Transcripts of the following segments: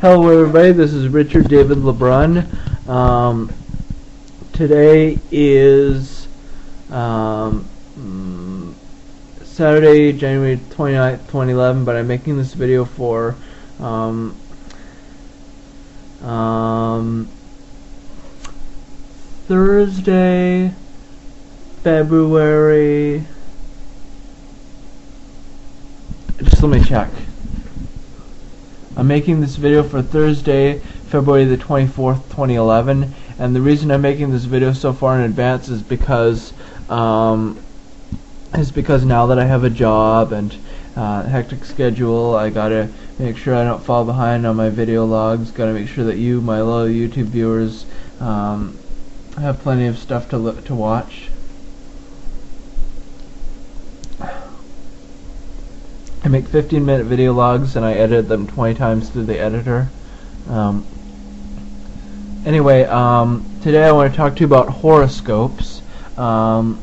Hello everybody, this is Richard David LeBrun. Today is Saturday, January 29th, 2011, but I'm making this video for Thursday, February... Just let me check. I'm making this video for Thursday, February the 24th, 2011, and the reason I'm making this video so far in advance is because now that I have a job and hectic schedule, I gotta make sure I don't fall behind on my video logs. Gotta make sure that you, my loyal YouTube viewers, have plenty of stuff to watch. I make 15-minute video logs and I edit them 20 times through the editor. Anyway, today I want to talk to you about horoscopes. The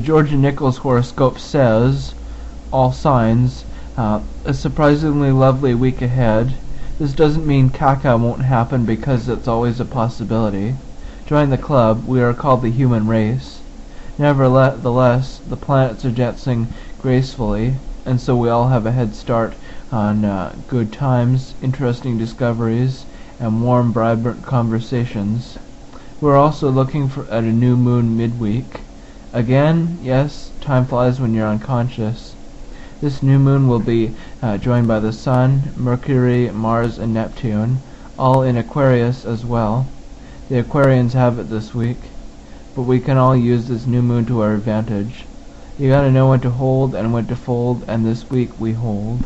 Georgia Nichols horoscope says, all signs, a surprisingly lovely week ahead. This doesn't mean caca won't happen because it's always a possibility. Join the club. We are called the human race. Nevertheless, the planets are dancing gracefully, and so we all have a head start on good times, interesting discoveries, and warm, vibrant conversations. We're also looking at a new moon midweek. Again, yes, time flies when you're unconscious. This new moon will be joined by the Sun, Mercury, Mars, and Neptune, all in Aquarius as well. The Aquarians have it this week, but we can all use this new moon to our advantage. You gotta know when to hold and when to fold, and this week we hold.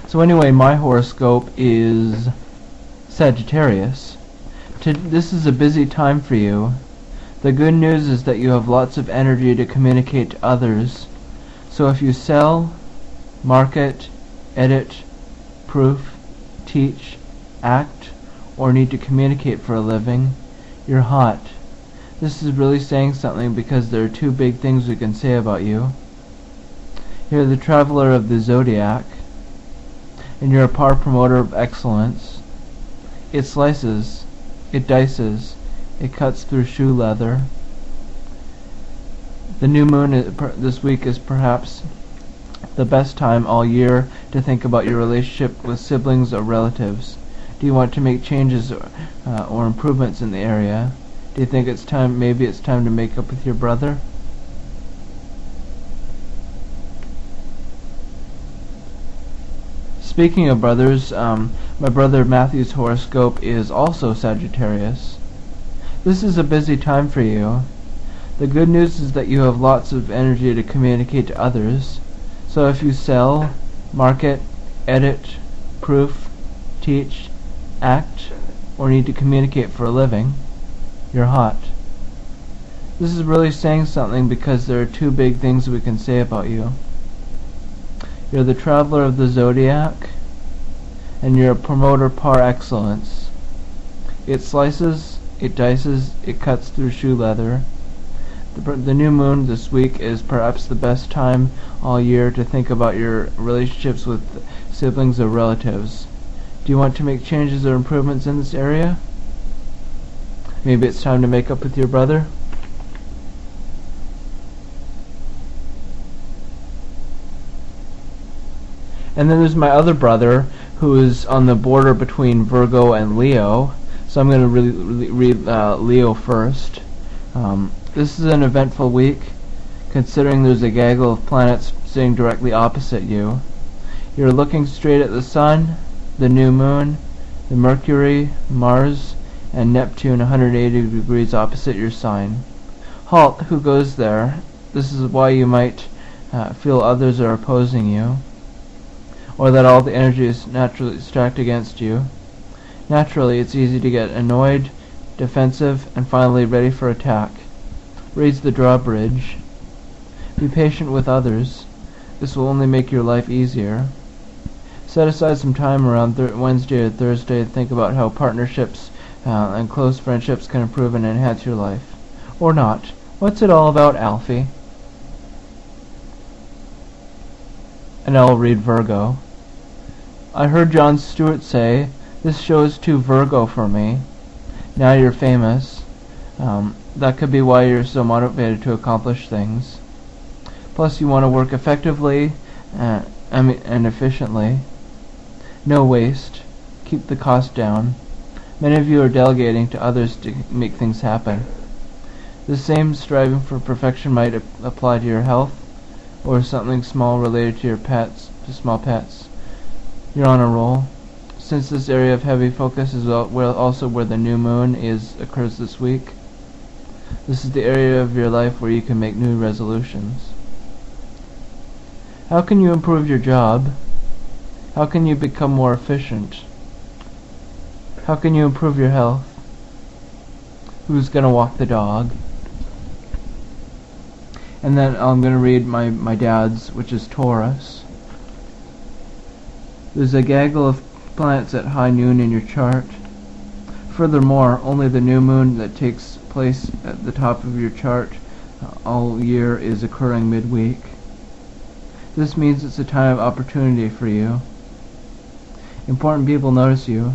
So anyway, my horoscope is Sagittarius. This is a busy time for you. The good news is that you have lots of energy to communicate to others. So if you sell, market, edit, proof, teach, act, or need to communicate for a living, you're hot. This is really saying something because there are two big things we can say about you. You're the traveler of the zodiac, and you're a power promoter of excellence. It slices, it dices, it cuts through shoe leather. The new moon this week is perhaps the best time all year to think about your relationship with siblings or relatives. Do you want to make changes or improvements in the area? Do you think it's time, maybe it's time to make up with your brother? Speaking of brothers, my brother Matthew's horoscope is also Sagittarius. This is a busy time for you. The good news is that you have lots of energy to communicate to others. So if you sell, market, edit, proof, teach, act, or need to communicate for a living, you're hot. This is really saying something because there are two big things we can say about you. You're the traveler of the zodiac, and you're a promoter par excellence. It slices, it dices, it cuts through shoe leather. The new moon this week is perhaps the best time all year to think about your relationships with siblings or relatives. Do you want to make changes or improvements in this area? Maybe it's time to make up with your brother? And then there's my other brother, who is on the border between Virgo and Leo. So I'm going to read Leo first. This is an eventful week, considering there's a gaggle of planets sitting directly opposite you. You're looking straight at the Sun, the new moon, the Mercury, Mars, and Neptune 180 degrees opposite your sign. Halt, who goes there? This is why you might feel others are opposing you, or that all the energy is naturally stacked against you. Naturally, it's easy to get annoyed, defensive, and finally ready for attack. Raise the drawbridge. Be patient with others. This will only make your life easier. Set aside some time around Wednesday or Thursday to think about how partnerships and close friendships can improve and enhance your life. Or not. What's it all about, Alfie? And I'll read Virgo. I heard Jon Stewart say, "This show is too Virgo for me." Now you're famous. That could be why you're so motivated to accomplish things. Plus, you want to work effectively and efficiently. No waste. Keep the cost down. Many of you are delegating to others to make things happen. The same striving for perfection might apply to your health, or something small related to your pets, to small pets. You're on a roll. Since this area of heavy focus is also where the new moon occurs this week, this is the area of your life where you can make new resolutions. How can you improve your job? How can you become more efficient? How can you improve your health? Who's going to walk the dog? And then I'm going to read my dad's, which is Taurus. There's a gaggle of planets at high noon in your chart. Furthermore, only the new moon that takes place at the top of your chart all year is occurring midweek. This means it's a time of opportunity for you. Important people notice you.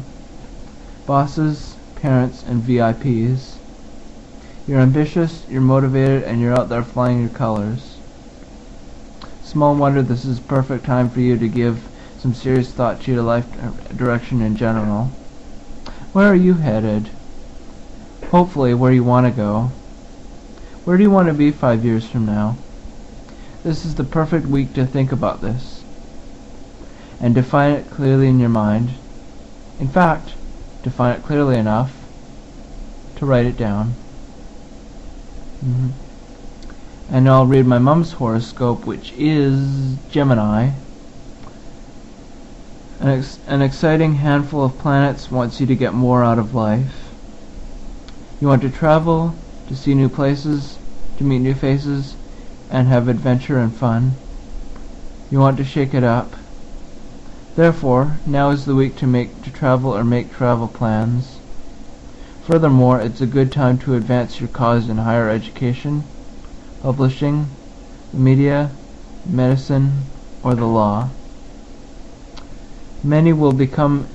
Bosses, parents, and VIPs. You're ambitious, you're motivated, and you're out there flying your colors. Small wonder this is the perfect time for you to give some serious thought to your life direction in general. Where are you headed? Hopefully where you want to go. Where do you want to be 5 years from now? This is the perfect week to think about this and define it clearly in your mind. In fact, define it clearly enough to write it down. And I'll read my mom's horoscope, which is Gemini. An exciting handful of planets wants you to get more out of life. You want to travel, to see new places, to meet new faces, and have adventure and fun. You want to shake it up. Therefore, now is the week to travel or make travel plans. Furthermore, it's a good time to advance your cause in higher education, publishing, the media, medicine, or the law. Many will become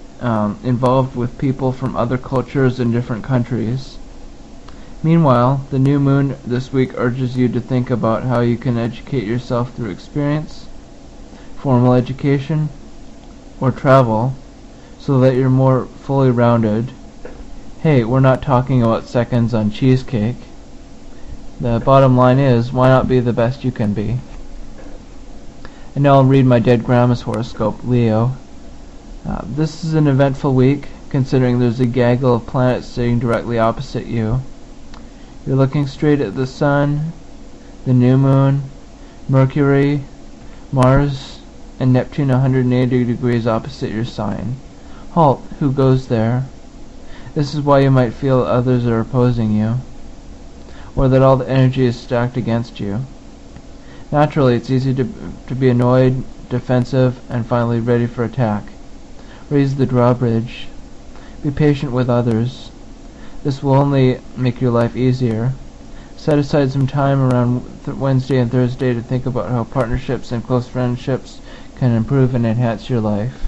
involved with people from other cultures and different countries. Meanwhile, the new moon this week urges you to think about how you can educate yourself through experience, formal education, or travel, so that you're more fully rounded. Hey, we're not talking about seconds on cheesecake. The bottom line is, why not be the best you can be? And now I'll read my dead grandma's horoscope, Leo. This is an eventful week, considering there's a gaggle of planets sitting directly opposite you. You're looking straight at the Sun, the new moon, Mercury, Mars, and Neptune 180 degrees opposite your sign. Halt, who goes there? This is why you might feel others are opposing you, or that all the energy is stacked against you. Naturally, it's easy to be annoyed, defensive, and finally ready for attack. Raise the drawbridge. Be patient with others. This will only make your life easier. Set aside some time around Wednesday and Thursday to think about how partnerships and close friendships can improve and enhance your life.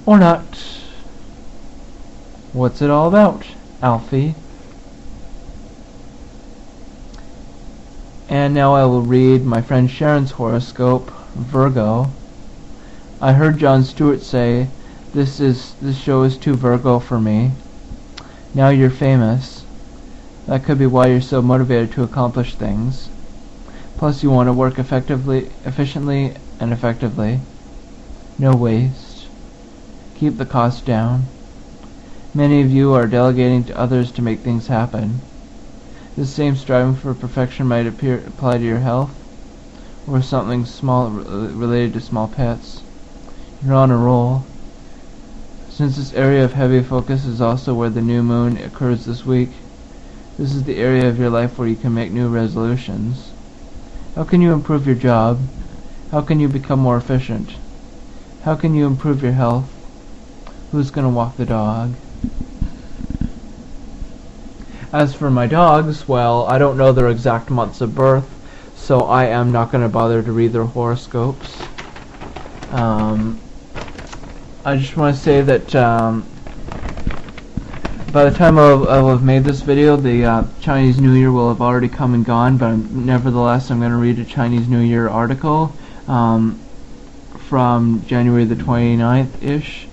Or not. What's it all about, Alfie? And now I will read my friend Sharon's horoscope, Virgo. I heard Jon Stewart say, this show is too Virgo for me. Now you're famous. That could be why you're so motivated to accomplish things. Plus, you want to work efficiently, and effectively. No waste. Keep the cost down. Many of you are delegating to others to make things happen. This same striving for perfection might apply to your health, or something small related to small pets. You're on a roll. Since this area of heavy focus is also where the new moon occurs this week, this is the area of your life where you can make new resolutions. How can you improve your job? How can you become more efficient? How can you improve your health? Who's going to walk the dog? As for my dogs, well, I don't know their exact months of birth, so I am not going to bother to read their horoscopes. I just want to say that by the time I'll have made this video, the Chinese New Year will have already come and gone, but nevertheless I'm going to read a Chinese New Year article from January the 29th-ish,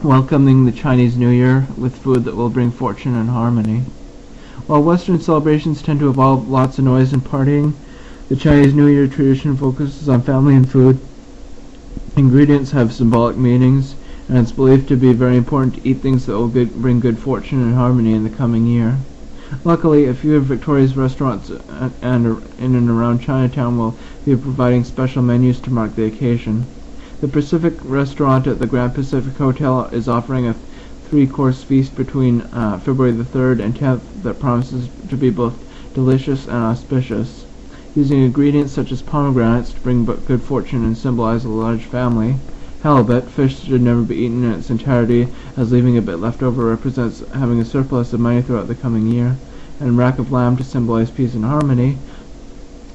welcoming the Chinese New Year with food that will bring fortune and harmony. While Western celebrations tend to involve lots of noise and partying, the Chinese New Year tradition focuses on family and food. Ingredients have symbolic meanings, and it's believed to be very important to eat things that will bring good fortune and harmony in the coming year. Luckily, a few of Victoria's restaurants in and around Chinatown will be providing special menus to mark the occasion. The Pacific Restaurant at the Grand Pacific Hotel is offering a 3-course feast between February the 3rd and 10th that promises to be both delicious and auspicious. Using ingredients such as pomegranates to bring good fortune and symbolize a large family. Halibut, fish should never be eaten in its entirety, as leaving a bit left over represents having a surplus of money throughout the coming year. And rack of lamb to symbolize peace and harmony.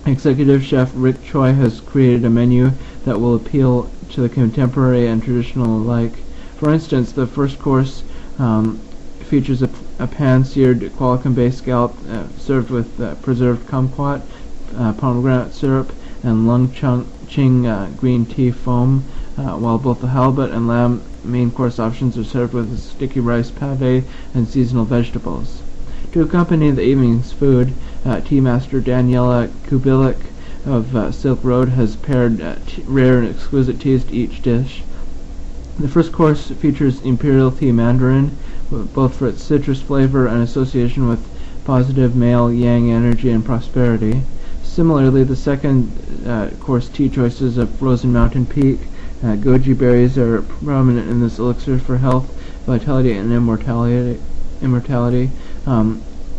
Executive chef Rick Choi has created a menu that will appeal to the contemporary and traditional alike. For instance, the first course features a pan-seared qualicum-based scallop served with preserved kumquat, pomegranate syrup, and lung ching green tea foam, while both the halibut and lamb main course options are served with sticky rice pave and seasonal vegetables. To accompany the evening's food, tea master Daniela Kubilik of Silk Road has paired rare and exquisite teas to each dish. The first course features Imperial Tea Mandarin, both for its citrus flavor and association with positive male yang energy and prosperity. Similarly, the second course tea choices of Frozen Mountain Peak, goji berries are prominent in this elixir for health, vitality, and immortality,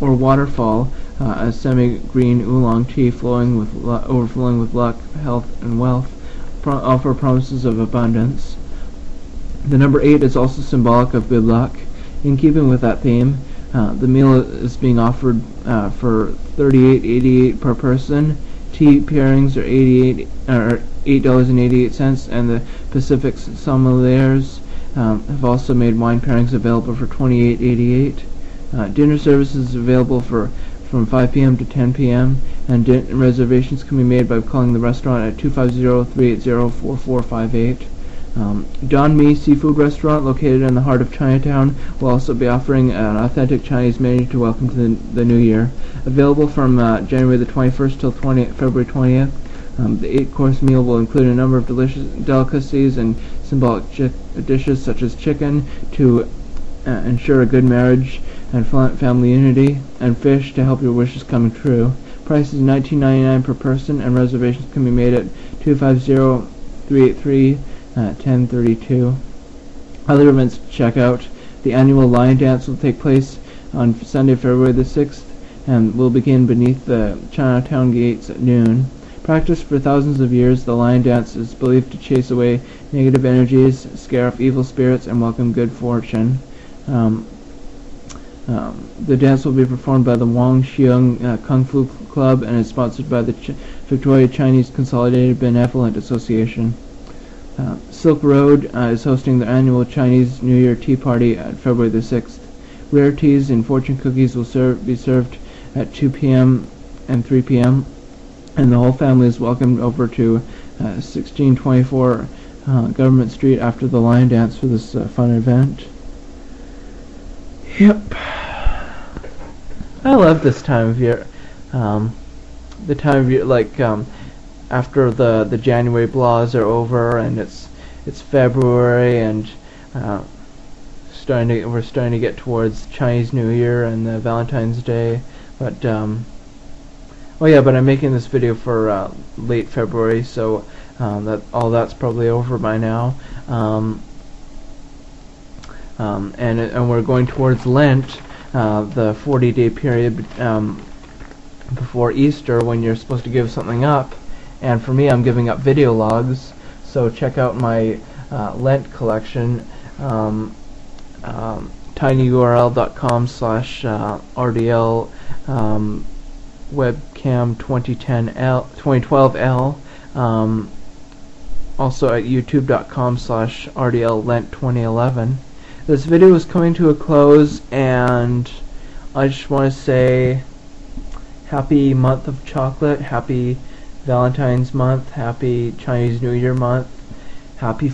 or Waterfall, a semi-green oolong tea overflowing with luck, health, and wealth, offer promises of abundance. The number 8 is also symbolic of good luck. In keeping with that theme, the meal is being offered for $38.88 per person. Tea pairings are $8.88, and the Pacific Sommeliers have also made wine pairings available for $28.88. Dinner services is available from 5 p.m. to 10 p.m., and reservations can be made by calling the restaurant at 250-380-4458. Don Mi Seafood Restaurant, located in the heart of Chinatown, will also be offering an authentic Chinese menu to welcome to the new year. Available from January the 21st till February 20th, the 8-course meal will include a number of delicious delicacies and symbolic dishes such as chicken to ensure a good marriage and family unity, and fish to help your wishes come true. Price is $19.99 per person, and reservations can be made at 250-383-1032. Other events to check out: the annual Lion Dance will take place on Sunday, February the 6th, and will begin beneath the Chinatown gates at noon. Practiced for thousands of years, the Lion Dance is believed to chase away negative energies, scare off evil spirits, and welcome good fortune. The dance will be performed by the Wang Xiong Kung Fu Club and is sponsored by the Victoria Chinese Consolidated Benevolent Association. Silk Road is hosting their annual Chinese New Year Tea Party at February the 6th. Rare teas and fortune cookies will be served at 2 p.m. and 3 p.m., and the whole family is welcomed over to 1624 Government Street after the Lion Dance for this fun event. Yep. I love this time of year. The time of year, like, after the January blahs are over and it's February and we're starting to get towards Chinese New Year and Valentine's Day. But I'm making this video for late February, so that's probably over by now. And we're going towards Lent, the 40-day period before Easter, when you're supposed to give something up. And for me, I'm giving up video logs. So check out my Lent collection, tinyurl.com/rdl webcam 2012L. also at youtube.com/rdllent2011. This video is coming to a close, and I just want to say happy month of chocolate, happy Valentine's month, happy Chinese New Year month, happy